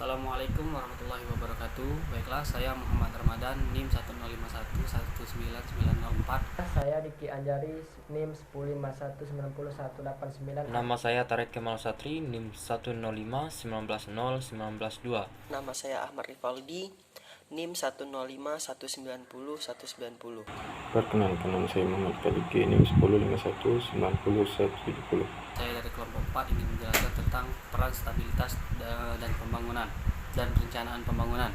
Assalamualaikum warahmatullahi wabarakatuh. Baiklah, saya Muhammad Ramadan, NIM 105119904. Saya Diki Anjari, NIM 1051901899. Nama saya Tarik Kemal Satri, NIM 105 190 192. Nama saya Ahmad Rivaldi, NIM 105 190 190. Perkenalkan, nama saya Muhammad Kadiki, NIM 105190 Saya dari kelompok 4 ingin menjelaskan tentang peran stabilitas dan pembangunan dan perencanaan pembangunan.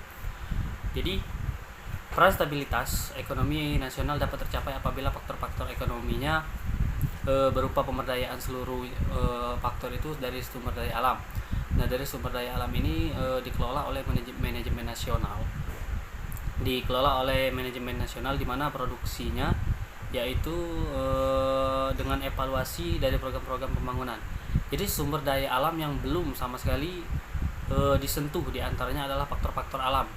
Jadi, peran stabilitas ekonomi nasional dapat tercapai apabila faktor-faktor ekonominya berupa pemberdayaan seluruh faktor itu dari sumber daya alam. Nah, dari sumber daya alam ini dikelola oleh manajemen nasional. Dikelola oleh manajemen nasional di mana produksinya yaitu dengan evaluasi dari program-program pembangunan. Jadi sumber daya alam yang belum sama sekali disentuh diantaranya adalah faktor-faktor alam.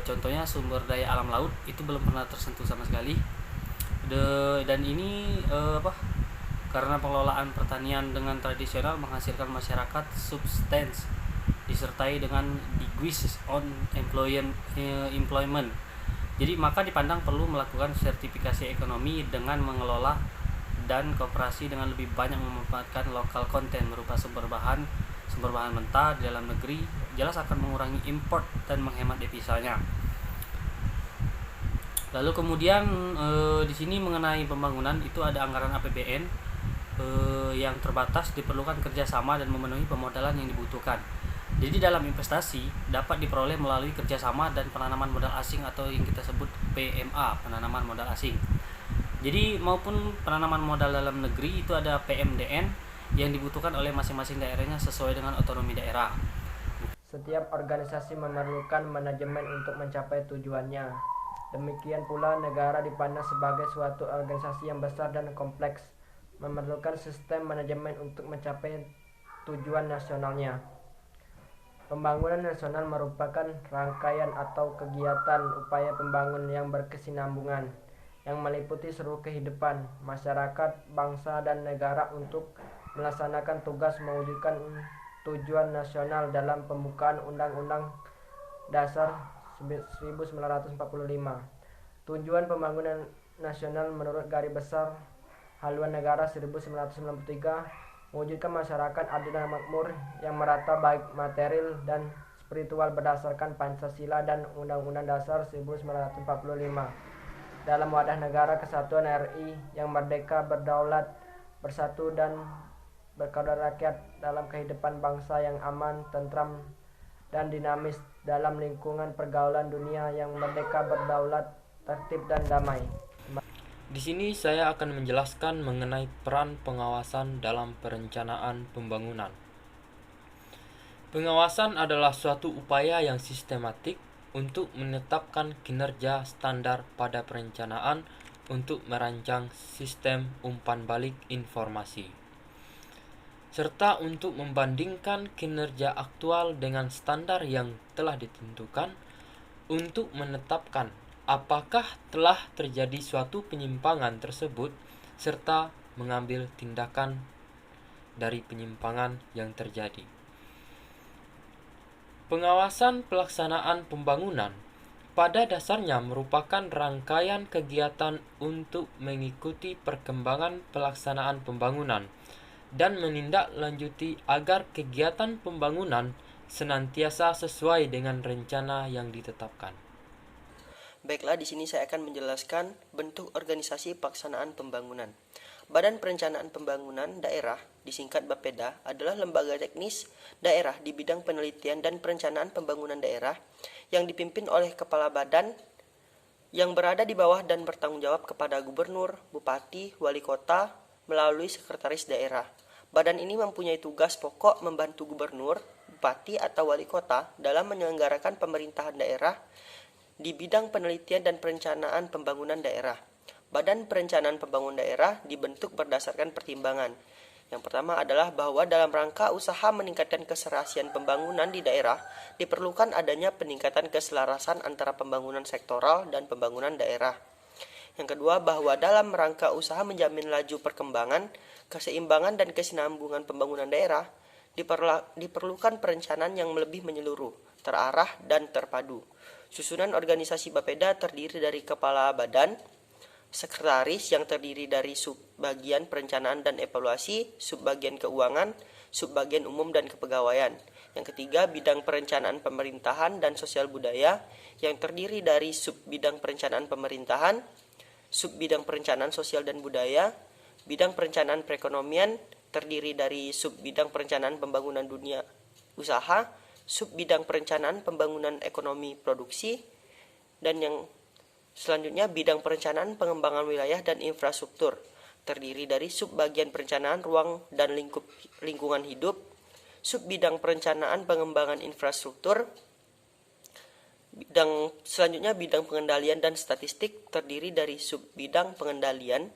Contohnya sumber daya alam laut itu belum pernah tersentuh sama sekali. Dan ini karena pengelolaan pertanian dengan tradisional menghasilkan masyarakat substance disertai dengan degrees on employment. Jadi maka dipandang perlu melakukan sertifikasi ekonomi dengan mengelola dan kooperasi dengan lebih banyak memanfaatkan lokal konten berupa sumber bahan mentah di dalam negeri, jelas akan mengurangi import dan menghemat devisanya. Lalu kemudian di sini mengenai pembangunan itu ada anggaran APBN yang terbatas, diperlukan kerjasama dan memenuhi pemodalan yang dibutuhkan. Jadi dalam investasi dapat diperoleh melalui kerjasama dan penanaman modal asing atau yang kita sebut PMA, penanaman modal asing. Jadi maupun penanaman modal dalam negeri itu ada PMDN yang dibutuhkan oleh masing-masing daerahnya sesuai dengan otonomi daerah. Setiap organisasi memerlukan manajemen untuk mencapai tujuannya. Demikian pula negara dipandang sebagai suatu organisasi yang besar dan kompleks, memerlukan sistem manajemen untuk mencapai tujuan nasionalnya. Pembangunan nasional merupakan rangkaian atau kegiatan upaya pembangunan yang berkesinambungan, yang meliputi seluruh kehidupan masyarakat, bangsa, dan negara untuk melaksanakan tugas mewujudkan tujuan nasional dalam pembukaan Undang-Undang Dasar 1945. Tujuan pembangunan nasional menurut Garis Besar Haluan Negara 1993 mewujudkan masyarakat adil dan makmur yang merata baik material dan spiritual berdasarkan Pancasila dan Undang-Undang Dasar 1945 dalam wadah negara kesatuan RI yang merdeka, berdaulat, bersatu dan berkedaulatan rakyat dalam kehidupan bangsa yang aman, tentram dan dinamis dalam lingkungan pergaulan dunia yang merdeka, berdaulat, tertib dan damai. Di sini saya akan menjelaskan mengenai peran pengawasan dalam perencanaan pembangunan. Pengawasan adalah suatu upaya yang sistematik untuk menetapkan kinerja standar pada perencanaan untuk merancang sistem umpan balik informasi, serta untuk membandingkan kinerja aktual dengan standar yang telah ditentukan untuk menetapkan apakah telah terjadi suatu penyimpangan tersebut serta mengambil tindakan dari penyimpangan yang terjadi. Pengawasan pelaksanaan pembangunan pada dasarnya merupakan rangkaian kegiatan untuk mengikuti perkembangan pelaksanaan pembangunan dan menindaklanjuti agar kegiatan pembangunan senantiasa sesuai dengan rencana yang ditetapkan. Baiklah, di sini saya akan menjelaskan bentuk organisasi pelaksanaan pembangunan. Badan Perencanaan Pembangunan Daerah, disingkat BAPEDA, adalah lembaga teknis daerah di bidang penelitian dan perencanaan pembangunan daerah yang dipimpin oleh kepala badan yang berada di bawah dan bertanggung jawab kepada gubernur, bupati, wali kota melalui sekretaris daerah. Badan ini mempunyai tugas pokok membantu gubernur, bupati atau wali kota dalam menyelenggarakan pemerintahan daerah di bidang penelitian dan perencanaan pembangunan daerah. Badan Perencanaan Pembangunan Daerah dibentuk berdasarkan pertimbangan. Yang pertama adalah bahwa dalam rangka usaha meningkatkan keserasian pembangunan di daerah, diperlukan adanya peningkatan keselarasan antara pembangunan sektoral dan pembangunan daerah. Yang kedua, bahwa dalam rangka usaha menjamin laju perkembangan, keseimbangan dan kesinambungan pembangunan daerah, diperlukan perencanaan yang lebih menyeluruh, terarah, dan terpadu. Susunan organisasi Bapeda terdiri dari kepala badan, sekretaris yang terdiri dari subbagian perencanaan dan evaluasi, subbagian keuangan, subbagian umum dan kepegawaian. Yang ketiga, bidang perencanaan pemerintahan dan sosial budaya yang terdiri dari subbidang perencanaan pemerintahan, subbidang perencanaan sosial dan budaya, bidang perencanaan perekonomian terdiri dari subbidang perencanaan pembangunan dunia usaha, subbidang perencanaan pembangunan ekonomi produksi, dan yang selanjutnya bidang perencanaan pengembangan wilayah dan infrastruktur terdiri dari subbagian perencanaan ruang dan lingkungan hidup, subbidang perencanaan pengembangan infrastruktur, selanjutnya bidang pengendalian dan statistik terdiri dari subbidang pengendalian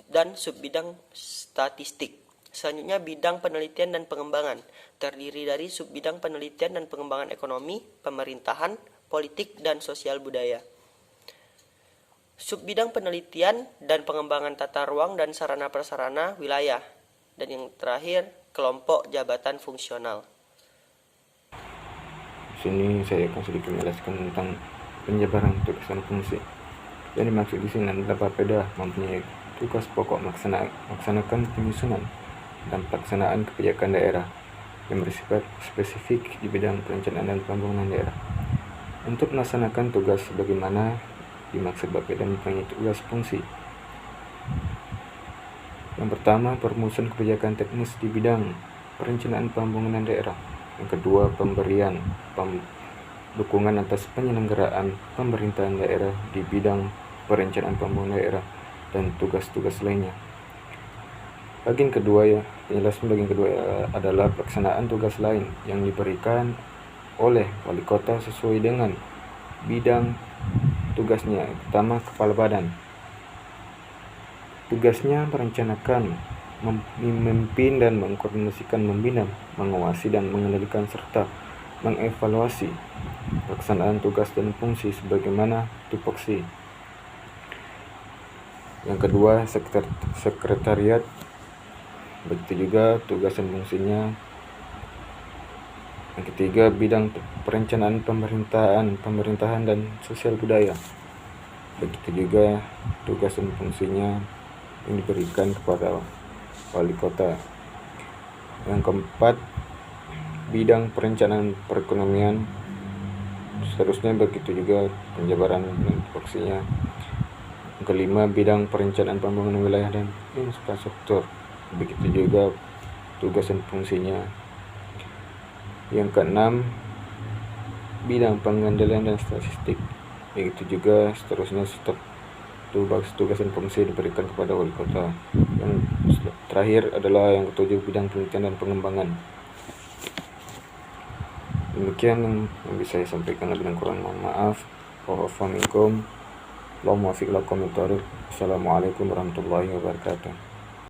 dan subbidang statistik. Selanjutnya bidang penelitian dan pengembangan terdiri dari subbidang penelitian dan pengembangan ekonomi, pemerintahan, politik, dan sosial budaya. Subbidang penelitian dan pengembangan tata ruang dan sarana prasarana wilayah. Dan yang terakhir, kelompok jabatan fungsional. Di sini saya akan sedikit menjelaskan tentang penjabaran tugas dan fungsi. Yang dimaksud di sini adalah Bapeda mempunyai tugas pokok melaksanakan penyusunan dan pelaksanaan kebijakan daerah yang bersifat spesifik di bidang perencanaan dan pembangunan daerah. Untuk melaksanakan tugas sebagaimana dimaksud Bapeda mempunyai tugas fungsi. Yang pertama, perumusan kebijakan teknis di bidang perencanaan pembangunan daerah. Yang kedua, pemberian dukungan atas penyelenggaraan pemerintahan daerah di bidang perencanaan pembangunan daerah dan tugas-tugas lainnya. Penjelasan bagian kedua adalah pelaksanaan tugas lain yang diberikan oleh wali kota sesuai dengan bidang tugasnya. Pertama, kepala badan. Tugasnya merencanakan, memimpin dan mengkoordinasikan, membina, mengawasi dan mengendalikan serta mengevaluasi pelaksanaan tugas dan fungsi sebagaimana tupoksi. Yang kedua, sekretariat. Begitu juga tugas dan fungsinya. Yang ketiga, bidang perencanaan pemerintahan dan sosial budaya. Begitu juga tugas dan fungsinya yang diberikan kepada wali kota. Yang keempat, bidang perencanaan perekonomian. Seterusnya begitu juga penjabaran dan fungsinya. Yang kelima, bidang perencanaan pembangunan wilayah dan infrastruktur. Begitu juga tugas dan fungsinya. Yang keenam, bidang pengendalian dan statistik. Begitu juga seterusnya tugas dan fungsi diberikan kepada wali kota. Yang terakhir adalah yang ketujuh, bidang penelitian dan pengembangan. Demikian yang bisa saya sampaikan, lebih dan kurang mohon maaf. Assalamualaikum warahmatullahi wabarakatuh.